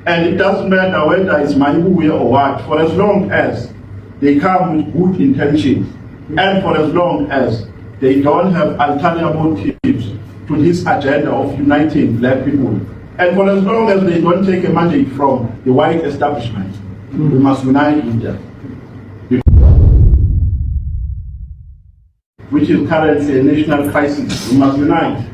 And it doesn't matter whether it's Mayibuye or what, for as long as they come with good intentions, and for as long as they don't have ulterior motives to this agenda of uniting black people, and for as long as they don't take a mandate from the white establishment, we must unite with them. Which is currently a national crisis. We must unite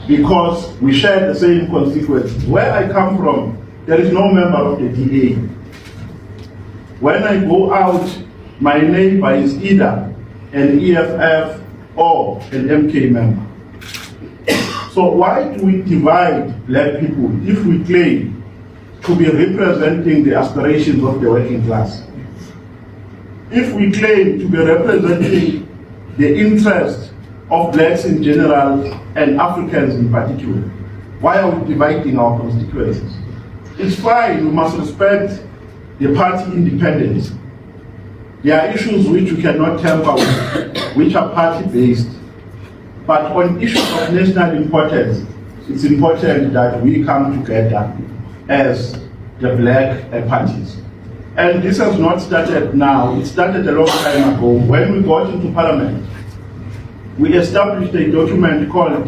because we share the same constituencies. Where I come from, there is no member of the DA. When I go out, my neighbor is either an EFF or an MK member. So why do we divide black people if we claim to be representing the aspirations of the working class? If we claim to be representing the interest of blacks in general and Africans in particular, why are we dividing our constituencies? It's fine, we must respect the party independence. There are issues which we cannot tamper with, which are party-based. But on issues of national importance, it's important that we come together as the black parties. And this has not started now, it started a long time ago. When we got into Parliament, we established a document called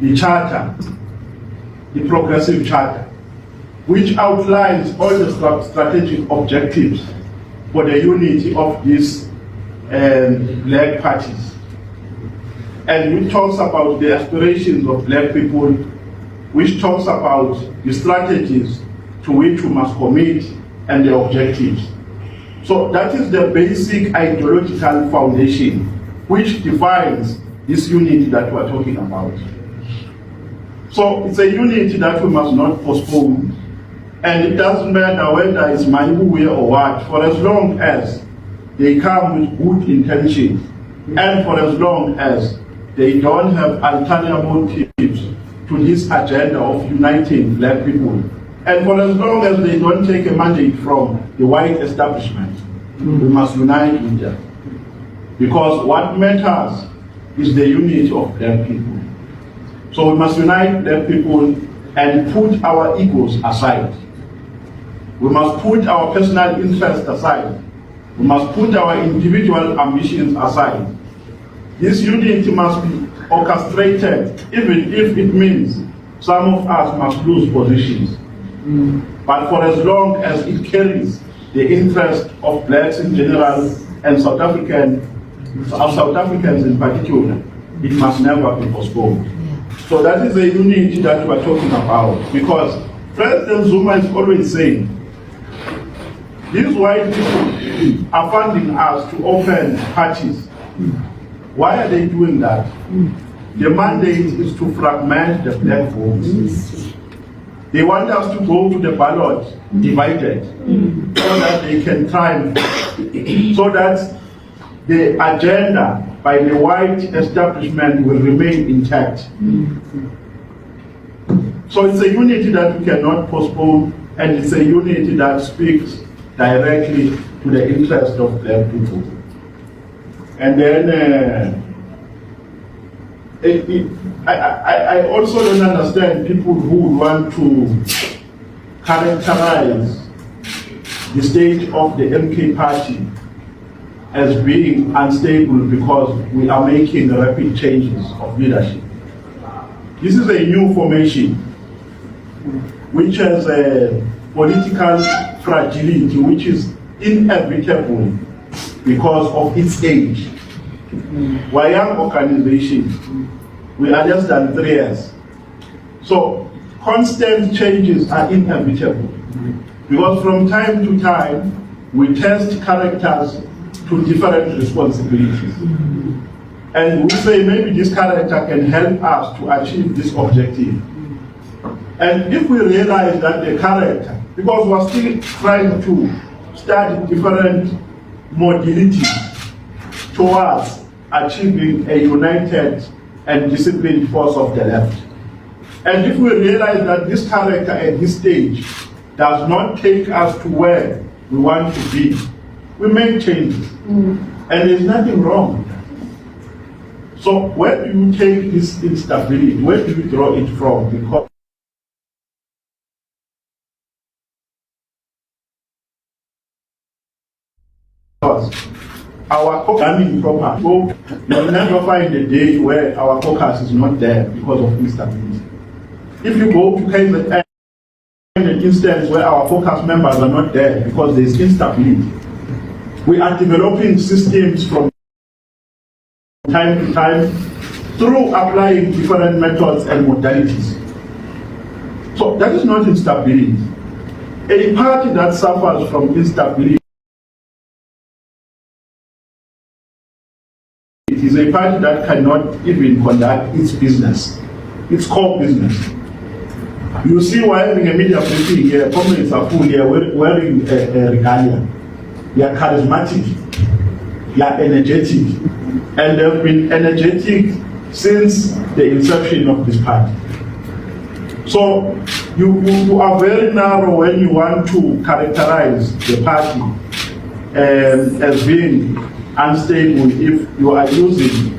the Charter, the Progressive Charter, which outlines all the strategic objectives for the unity of these black parties. And which talks about the aspirations of black people, which talks about the strategies to which we must commit and the objectives. So that is the basic ideological foundation which defines this unity that we're talking about. So it's a unity that we must not postpone, and it doesn't matter whether it's Mayibuye or what, for as long as they come with good intentions, and for as long as they don't have ulterior motives to this agenda of uniting black people, and for as long as they don't take a mandate from the white establishment, we must unite with them. Because what matters is the unity of black people. So we must unite black people and put our egos aside. We must put our personal interests aside. We must put our individual ambitions aside. This unity must be orchestrated, even if it means some of us must lose positions. But for as long as it carries the interest of blacks in general and South Africans in particular, it must never be postponed. So that is the unity that we are talking about, because President Zuma is always saying, these white people are funding us to open parties. Why are they doing that? The mandate is to fragment the black votes. They want us to go to the ballot divided, so that they can triumph, so that the agenda by the white establishment will remain intact. So it's a unity that we cannot postpone, and it's a unity that speaks directly to the interest of black people. And then I also don't understand people who want to characterize the state of the MK party as being unstable because we are making rapid changes of leadership. This is a new formation which has a political fragility which is inevitable because of its age. We're a young organization. We are less than 3 years. So constant changes are inevitable because from time to time we test characters to different responsibilities. And we say maybe this character can help us to achieve this objective. And if we realize that the character, because we're still trying to study different modalities towards achieving a united and disciplined force of the left. And if we realize that this character at this stage does not take us to where we want to be, we make changes. And there's nothing wrong with that. So where do you take this instability? Where do you draw it from? Because our running proper. So you'll never find a day where our focus is not there because of instability. If you go to KZN, an instance where our focus members are not there because there is instability. We are developing systems from time to time through applying different methods and modalities. So that is not instability. A party that suffers from instability is a party that cannot even conduct its business, its core business. You see, while having a media briefing here, comrades are full here wearing a regalia. They are charismatic, they are energetic, and they've been energetic since the inception of this party. So you are very narrow when you want to characterize the party as being unstable if you are using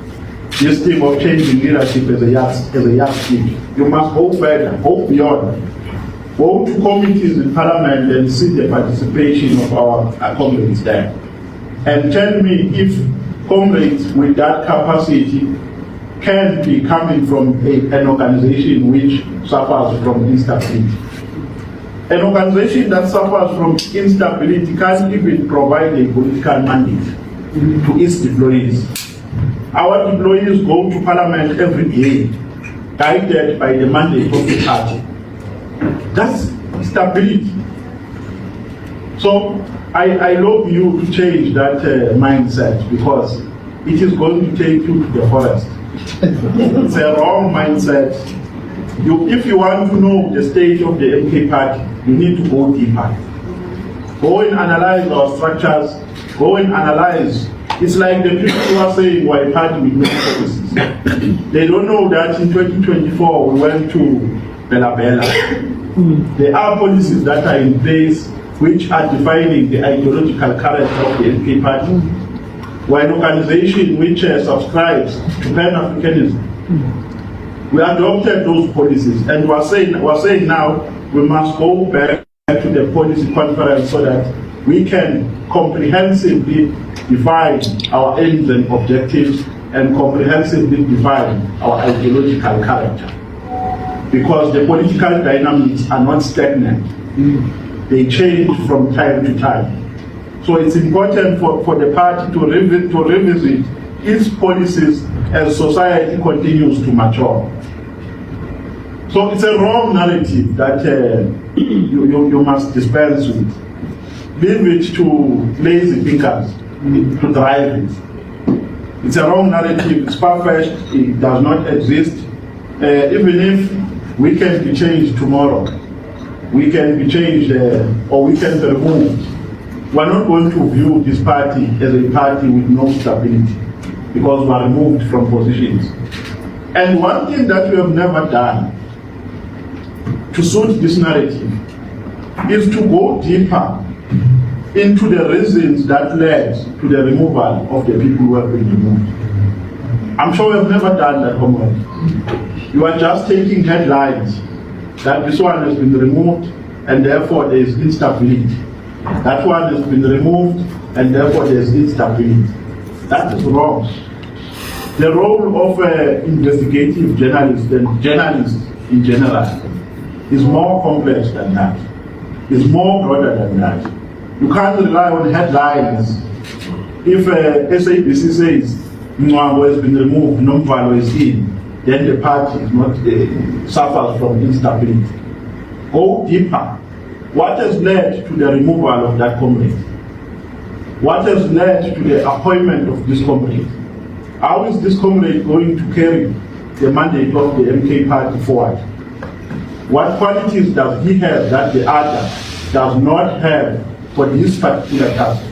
this thing of changing leadership as a yardstick. You must go further, go beyond. Go to committees in Parliament and see the participation of our comrades there. And tell me if comrades with that capacity can be coming from an organization which suffers from instability. An organization that suffers from instability can't even provide a political mandate to its employees. Our employees go to Parliament every day, guided by the mandate of the party. That's stability. So I love you to change that mindset, because it is going to take you to the forest. It's a wrong mindset. If you want to know the state of the MK party, you need to go deeper. Go and analyze our structures. Go and analyze. It's like the people who are saying we're a party with no policies. They don't know that in 2024 we went to Bella Bella. There are policies that are in place which are defining the ideological character of the MK party. We're an organization which subscribes to Pan-Africanism. We adopted those policies, and we're saying now we must go back to the policy conference so that we can comprehensively define our aims and objectives and comprehensively define our ideological character. Because the political dynamics are not stagnant. They change from time to time. So it's important for the party to revisit its policies as society continues to mature. So it's a wrong narrative that you must dispense with. Leave it to lazy thinkers to drive it. It's a wrong narrative, it's far-fetched, it does not exist. Even if we can be changed tomorrow, we can be changed or we can be removed. We're not going to view this party as a party with no stability, because we're removed from positions. And one thing that we have never done to suit this narrative is to go deeper into the reasons that led to the removal of the people who have been removed. I'm sure we have never done that, comrade. You are just taking headlines that this one has been removed and therefore there is instability. That one has been removed and therefore there is instability. That is wrong. The role of investigative journalists and journalists in general is more complex than that. It's more broader than that. You can't rely on headlines. If SABC says Mwango has been removed, Nomvalo is in, then the party is not suffers from instability. Go deeper. What has led to the removal of that comrade? What has led to the appointment of this comrade? How is this comrade going to carry the mandate of the MK party forward? What qualities does he have that the other does not have for this particular task?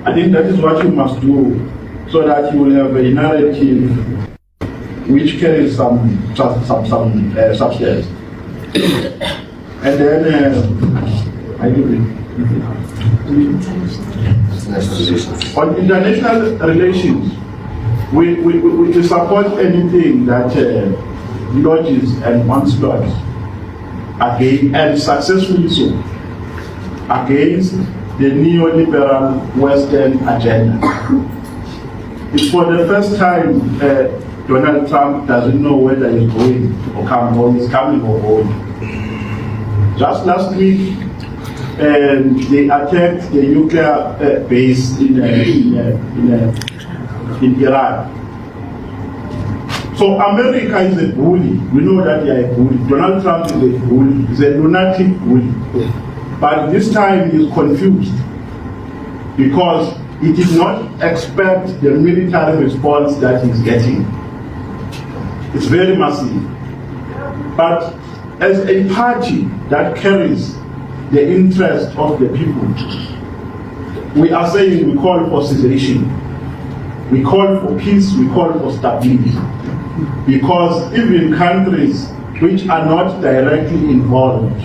I think that is what you must do, so that you will have a narrative which carries some substance. And then I do it. On international relations, we support anything that lodges and onslaught against, and successfully so, against the neoliberal Western agenda. It's for the first time Donald Trump doesn't know whether he's going or come, or he's coming or going. Just last week, they attacked the nuclear base in Iran. So America is a bully. We know that they are a bully. Donald Trump is a bully. He's a lunatic bully. But this time he's confused because he did not expect the military response that he's getting. It's very massive. But as a party that carries the interest of the people, we are saying we call for cessation. We call for peace, we call for stability. Because even countries which are not directly involved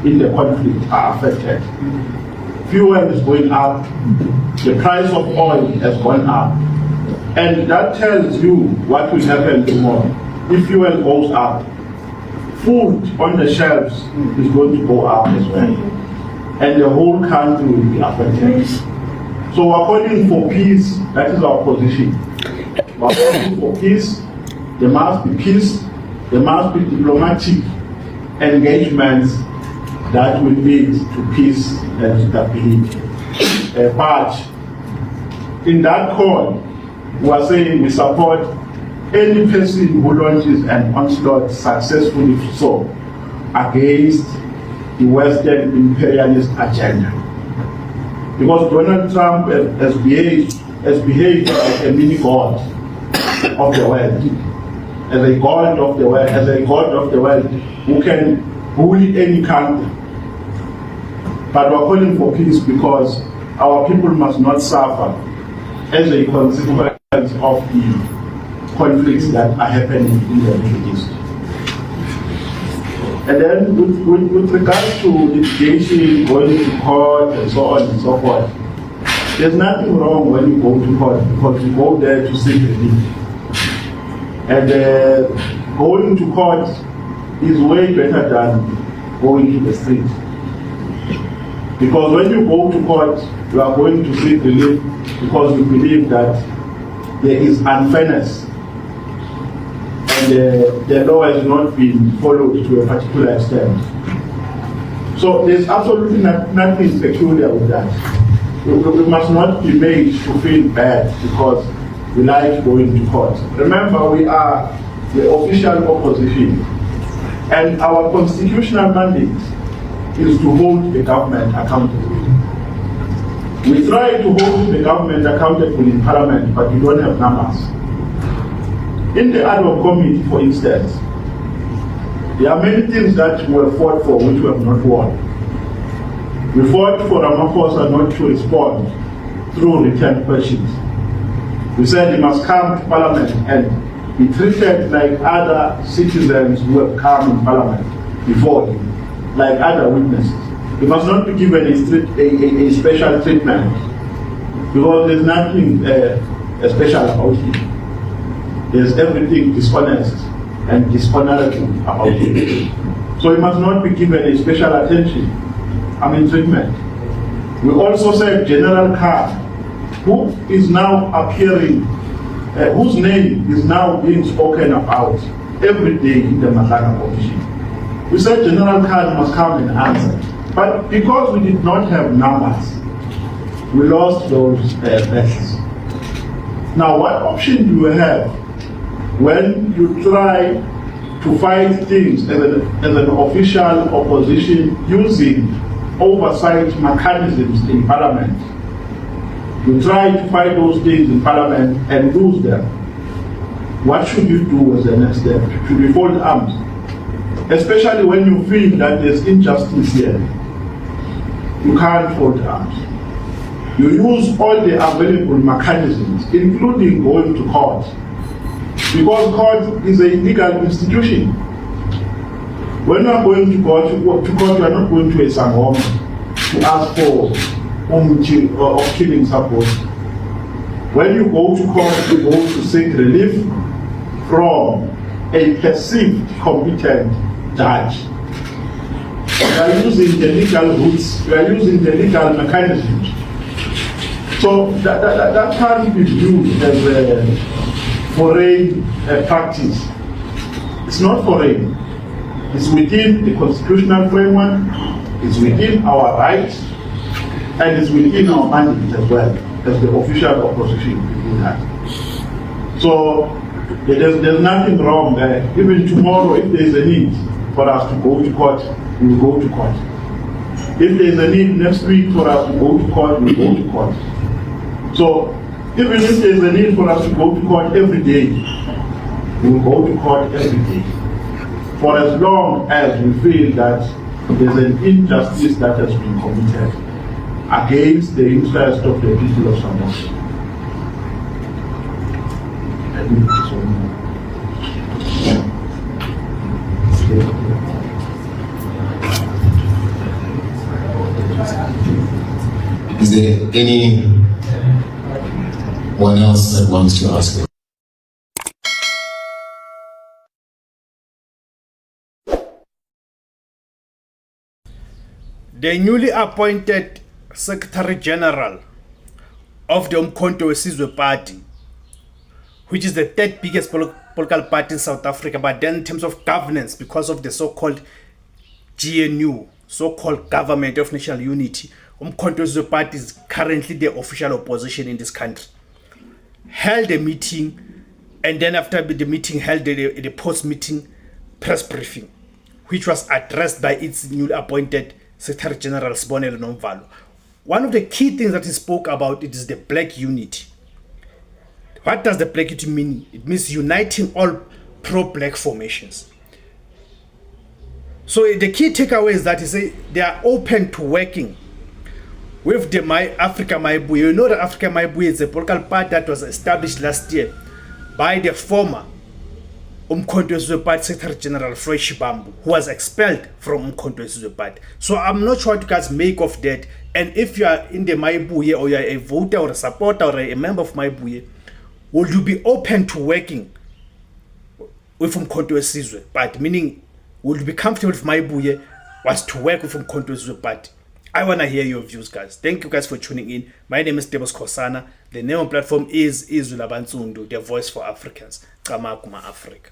in the conflict are affected. Fuel is going up, the price of oil has gone up, and that tells you what will happen tomorrow. If fuel goes up, food on the shelves is going to go up as well, and the whole country will be affected. So we're calling for peace. That is our position. We're calling for peace. There must be peace. There must be diplomatic engagements that will lead to peace and stability. But in that call, we are saying we support any person who launches an onslaught successfully so against the Western imperialist agenda. Because Donald Trump has behaved like a mini god of the world, as a god of the world, who can bully any country. But we're calling for peace because our people must not suffer as a consequence of the conflicts that are happening in the Middle East. And then with regards to litigation, going to court and so on and so forth, there's nothing wrong when you go to court because you go there to seek relief. And going to court is way better than going to the street. Because when you go to court, you are going to seek relief because you believe that there is unfairness and the law has not been followed to a particular extent. So there's absolutely nothing peculiar with that. We must not be made to feel bad because we like going to court. Remember, we are the official opposition, and our constitutional mandate is to hold the government accountable. We try to hold the government accountable in Parliament, but we don't have numbers. In the ad hoc committee, for instance, there are many things that were fought for which we have not won. We fought for Ramaphosa not to respond through written questions. We said he must come to Parliament and be treated like other citizens who have come in Parliament before him, like other witnesses. He must not be given a special treatment because there's nothing special about him. There's everything dishonest and dishonorable about him. So he must not be given a special attention, treatment. We also said General Khan, who is now appearing, whose name is now being spoken about every day in the Masaka Commission. We said General Khan must come and answer. But because we did not have numbers, we lost those battles. Now, what option do you have when you try to fight things as an official opposition using oversight mechanisms in Parliament? You try to fight those things in Parliament and lose them. What should you do as the next step? Should you fold arms? Especially when you feel that there's injustice here. You can't fold arms. You use all the available mechanisms, including going to court. Because court is a legal institution. When you are going to court, you are not going to a sangoma to ask for killing support. When you go to court, you go to seek relief from a perceived competent judge. We are using the legal routes. We are using the legal mechanisms. So that can't be viewed as a foreign practice. It's not foreign. It's within the constitutional framework, it's within our rights, and it's within our mandate as well, as the official opposition within that. So there's nothing wrong there. Even tomorrow, if there's a need for us to go to court, we will go to court. If there's a need next week for us to go to court, we will go to court. So even if there's a need for us to go to court every day, we will go to court every day. For as long as we feel that there's an injustice that has been committed against the interest of the people of Samoa. Is there anyone else that wants to ask? The newly appointed Secretary General of the uMkhonto weSizwe Party, which is the third biggest political party in South Africa, but then in terms of governance, because of the so-called GNU, so-called Government of National Unity, uMkhonto weSizwe Party is currently the official opposition in this country, held a meeting, and then after the meeting held the post-meeting press briefing, which was addressed by its newly appointed Secretary General Sibonelo Nomvalo. One of the key things that he spoke about it is the black unity. What does the black unity mean? It means uniting all pro-black formations. So the key takeaway is that he say they are open to working with the Africa Mayibuye. You know that Africa Mayibuye is a political party that was established last year by the former uMkhonto weSizwe Party Secretary General Floyd Shibambu, who was expelled from uMkhonto weSizwe Party. So I'm not sure what you guys make of that. And if you are in the Mayibuye, or you are a voter or a supporter or a member of Mayibuye, will you be open to working with uMkhonto weSizwe Party? Meaning, will you be comfortable if Mayibuye was to work with uMkhonto weSizwe Party? I want to hear your views, guys. Thank you guys for tuning in. My name is Debunking. The name of the platform is iZwi Labansundu, the voice for Africans. Kama Africa.